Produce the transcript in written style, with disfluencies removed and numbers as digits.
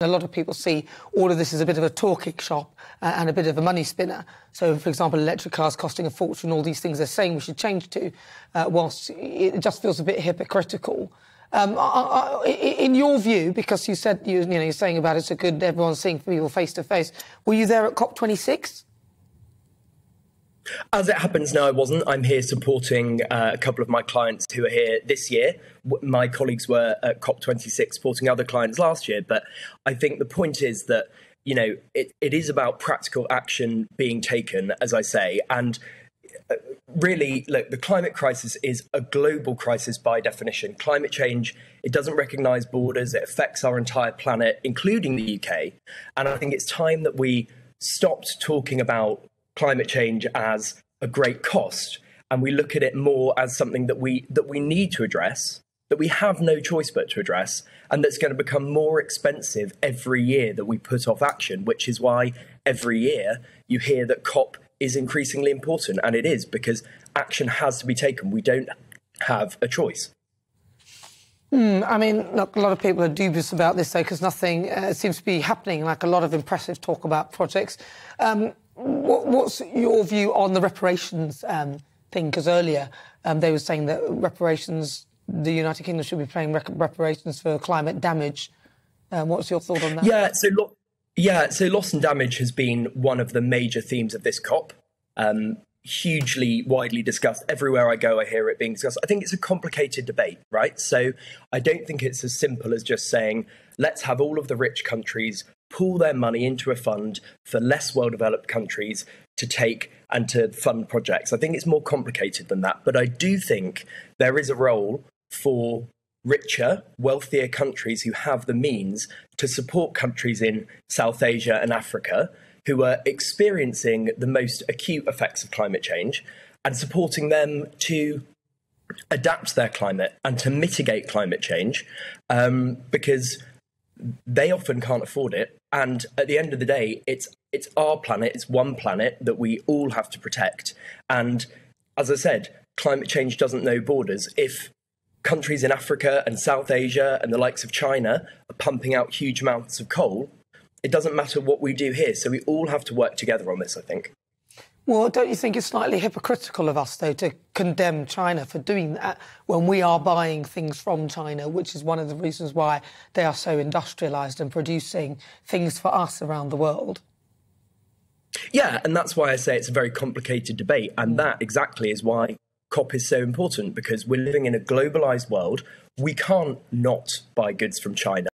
A lot of people see all of this as a bit of a talking shop and a bit of a money spinner. So, for example, electric cars costing a fortune, all these things they're saying we should change to, whilst it just feels a bit hypocritical. In your view, because you said you're saying about it's a good everyone's seeing people face to face, were you there at COP26? As it happens, no, I wasn't. I'm here supporting a couple of my clients who are here this year. My colleagues were at COP26 supporting other clients last year. But I think the point is that, it is about practical action being taken, as I say. And really, look, the climate crisis is a global crisis by definition. Climate change, it doesn't recognise borders. It affects our entire planet, including the UK. And I think it's time that we stopped talking about climate change as a great cost, and we look at it more as something that we need to address, that we have no choice but to address, and that's going to become more expensive every year that we put off action, which is why every year you hear that COP is increasingly important, and it is, because action has to be taken. We don't have a choice. I mean, look, a lot of people are dubious about this, though, because nothing seems to be happening, like a lot of impressive talk about projects. What's your view on the reparations thing? Because earlier they were saying that reparations, the United Kingdom should be paying reparations for climate damage. What's your thought on that? So loss and damage has been one of the major themes of this COP. Hugely widely discussed. Everywhere I go, I hear it being discussed. I think it's a complicated debate, right? So I don't think it's as simple as just saying, let's have all of the rich countries pool their money into a fund for less well-developed countries to take and to fund projects. I think it's more complicated than that. But I do think there is a role for richer, wealthier countries who have the means to support countries in South Asia and Africa who are experiencing the most acute effects of climate change, and supporting them to adapt their climate and to mitigate climate change, because they often can't afford it. And at the end of the day, it's our planet, it's one planet that we all have to protect. And as I said, climate change doesn't know borders. If countries in Africa and South Asia and the likes of China are pumping out huge amounts of coal, it doesn't matter what we do here. So we all have to work together on this, I think. Well, don't you think it's slightly hypocritical of us, though, to condemn China for doing that when we are buying things from China, which is one of the reasons why they are so industrialised and producing things for us around the world? Yeah, and that's why I say it's a very complicated debate. And that exactly is why COP is so important, because we're living in a globalised world. We can't not buy goods from China.